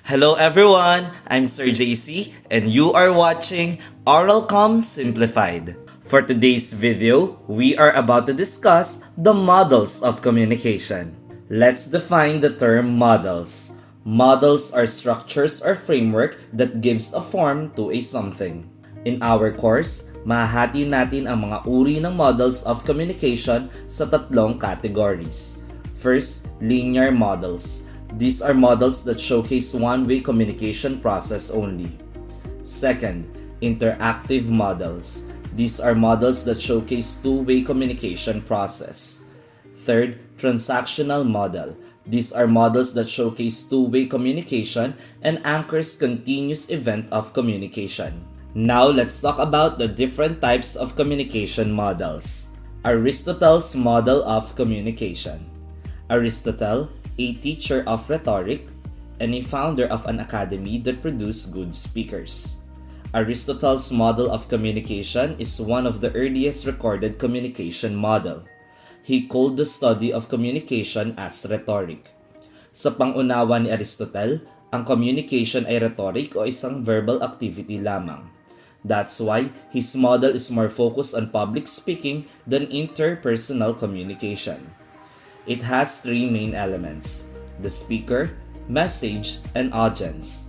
Hello everyone, I'm Sir JC and you are watching Oralcom Simplified. For today's video, we are about to discuss the models of communication. Let's define the term models. Models are structures or framework that gives a form to a something. In our course, mahahati natin ang mga uri ng models of communication sa tatlong categories. First, linear models. These are models that showcase one-way communication process only. Second, interactive models. These are models that showcase two-way communication process. Third, transactional model. These are models that showcase two-way communication and anchors continuous event of communication. Now, let's talk about the different types of communication models. Aristotle's model of communication. Aristotle, a teacher of rhetoric, and a founder of an academy that produced good speakers. Aristotle's model of communication is one of the earliest recorded communication model. He called the study of communication as rhetoric. Sa pangunawa ni Aristotle, ang communication ay rhetoric o isang verbal activity lamang. That's why his model is more focused on public speaking than interpersonal communication. It has three main elements: the speaker, message, and audience.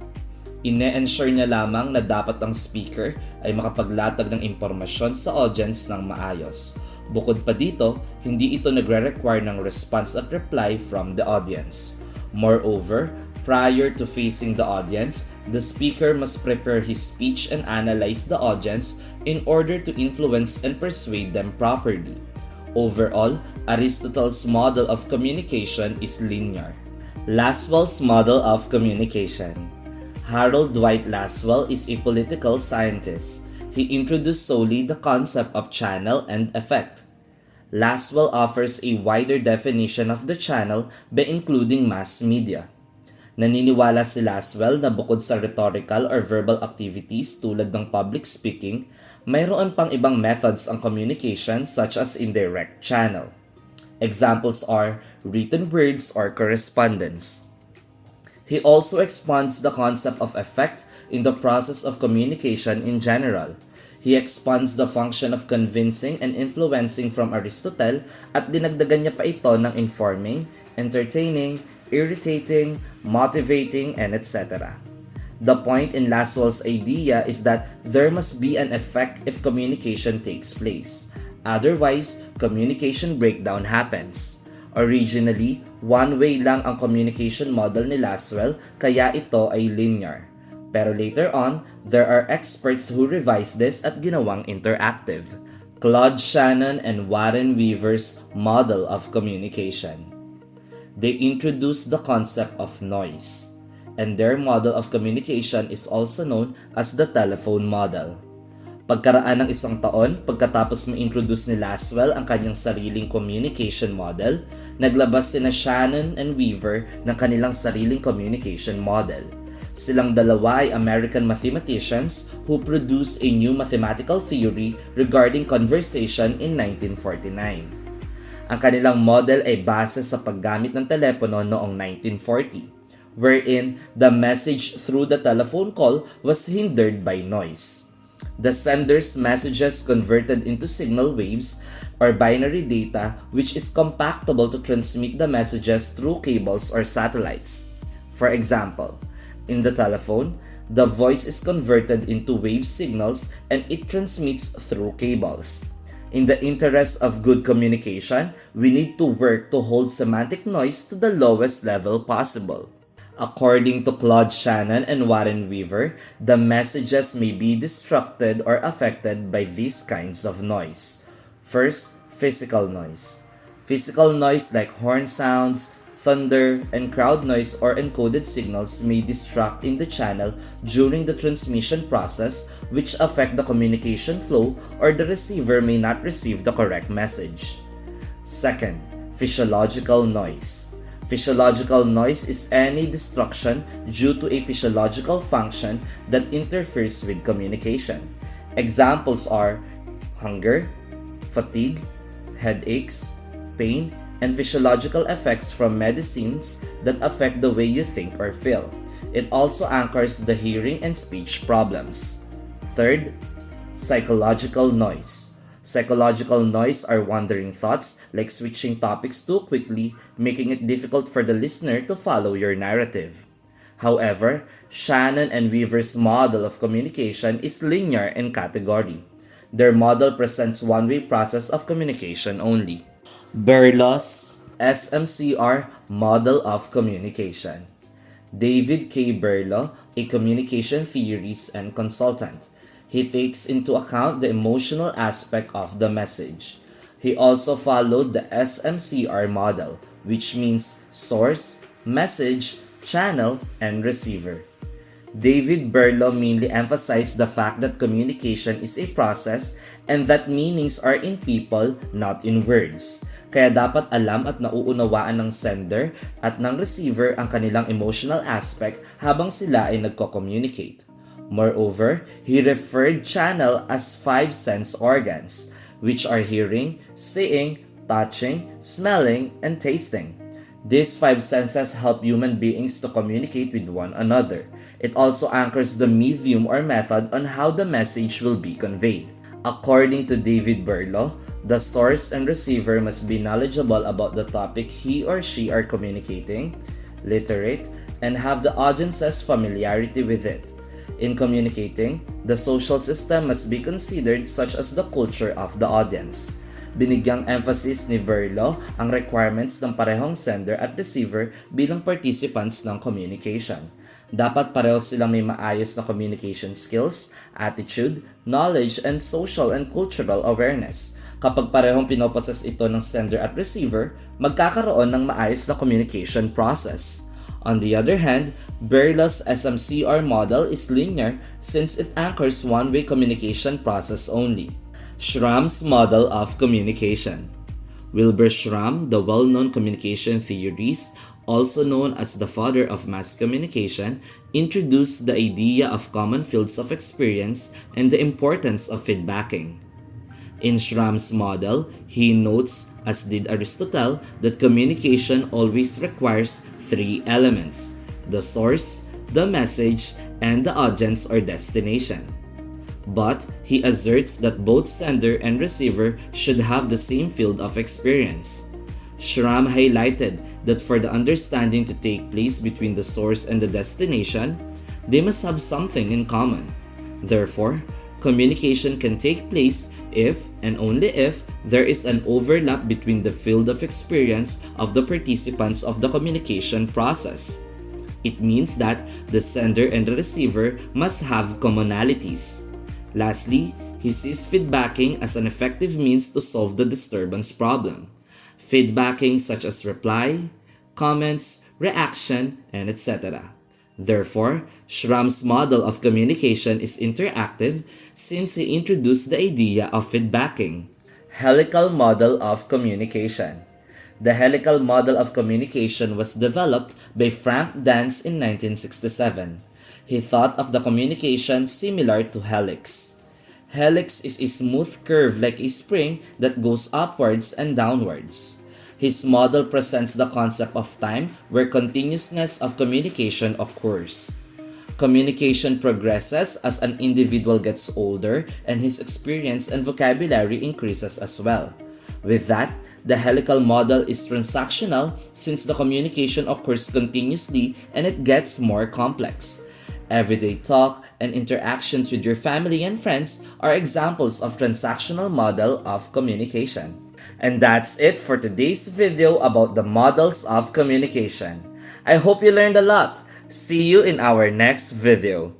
Ine-ensure niya lamang na dapat ang speaker ay makapaglatag ng impormasyon sa audience ng maayos. Bukod pa dito, hindi ito nagre-require ng response at reply from the audience. Moreover, prior to facing the audience, the speaker must prepare his speech and analyze the audience in order to influence and persuade them properly. Overall, Aristotle's model of communication is linear. Lasswell's model of communication. Harold Dwight Lasswell is a political scientist. He introduced solely the concept of channel and effect. Lasswell offers a wider definition of the channel by including mass media. Naniniwala si Lasswell na bukod sa rhetorical or verbal activities tulad ng public speaking, mayroon pang ibang methods ang communication such as indirect channel. Examples are written words or correspondence. He also expands the concept of effect in the process of communication in general. He expands the function of convincing and influencing from Aristotle at dinagdagan niya pa ito ng informing, entertaining, irritating, motivating, and etc. The point in Lasswell's idea is that there must be an effect if communication takes place. Otherwise, communication breakdown happens. Originally, one-way lang ang communication model ni Lasswell, kaya ito ay linear. Pero later on, there are experts who revised this at ginawang interactive. Claude Shannon and Warren Weaver's model of communication. They introduced the concept of noise, and their model of communication is also known as the telephone model. Pagkaraan ng isang taon, pagkatapos ma-introduce ni Lasswell ang kanyang sariling communication model, naglabas sina Shannon and Weaver ng kanilang sariling communication model. Silang dalawa ay American mathematicians who produced a new mathematical theory regarding conversation in 1949. Ang kanilang model ay base sa paggamit ng telepono noong 1940, wherein the message through the telephone call was hindered by noise. The sender's messages converted into signal waves or binary data which is compactable to transmit the messages through cables or satellites. For example, in the telephone, the voice is converted into wave signals and it transmits through cables. In the interest of good communication, we need to work to hold semantic noise to the lowest level possible. According to Claude Shannon and Warren Weaver, the messages may be disrupted or affected by these kinds of noise. First, physical noise. Physical noise like horn sounds, thunder, and crowd noise or encoded signals may disrupt in the channel during the transmission process, which affect the communication flow or the receiver may not receive the correct message. Second, physiological noise. Physiological noise is any destruction due to a physiological function that interferes with communication. Examples are hunger, fatigue, headaches, pain, and physiological effects from medicines that affect the way you think or feel. It also anchors the hearing and speech problems. Third, psychological noise. Psychological noise are wandering thoughts like switching topics too quickly, making it difficult for the listener to follow your narrative. However, Shannon and Weaver's model of communication is linear in category. Their model presents one-way process of communication only. Berlo's SMCR model of communication. David K. Berlo, a communication theorist and consultant. He takes into account the emotional aspect of the message. He also followed the SMCR model, which means source, message, channel, and receiver. David Berlo mainly emphasized the fact that communication is a process and that meanings are in people, not in words. Kaya dapat alam at nauunawaan ng sender at ng receiver ang kanilang emotional aspect habang sila ay nagko-communicate. Moreover, he referred channel as 5 sense organs, which are hearing, seeing, touching, smelling, and tasting. These 5 senses help human beings to communicate with one another. It also anchors the medium or method on how the message will be conveyed. According to David Berlo, the source and receiver must be knowledgeable about the topic he or she are communicating, literate, and have the audience's familiarity with it. In communicating, the social system must be considered such as the culture of the audience. Binigyang emphasis ni Berlo ang requirements ng parehong sender at receiver bilang participants ng communication. Dapat pareho silang may maayos na communication skills, attitude, knowledge, and social and cultural awareness. Kapag parehong pinoposes ito ng sender at receiver, magkakaroon ng maayos na communication process. On the other hand, Berlo's SMCR model is linear since it anchors one-way communication process only. Schramm's model of communication. Wilbur Schramm, the well-known communication theorist, also known as the father of mass communication, introduced the idea of common fields of experience and the importance of feedbacking. In Schramm's model, he notes, as did Aristotle, that communication always requires 3 elements: the source, the message, and the audience or destination. But he asserts that both sender and receiver should have the same field of experience. Schramm highlighted that for the understanding to take place between the source and the destination, they must have something in common. Therefore, communication can take place if and only if there is an overlap between the field of experience of the participants of the communication process. It means that the sender and the receiver must have commonalities. Lastly, he sees feedbacking as an effective means to solve the disturbance problem. Feedbacking such as reply, comments, reaction, and etc. Therefore, Schramm's model of communication is interactive since he introduced the idea of feedbacking. Helical model of communication. The helical model of communication was developed by Frank Dance in 1967. He thought of the communication similar to helix. Helix is a smooth curve like a spring that goes upwards and downwards. His model presents the concept of time where continuousness of communication occurs. Communication progresses as an individual gets older and his experience and vocabulary increases as well. With that, the helical model is transactional since the communication occurs continuously and it gets more complex. Everyday talk and interactions with your family and friends are examples of transactional model of communication. And that's it for today's video about the models of communication. I hope you learned a lot. See you in our next video.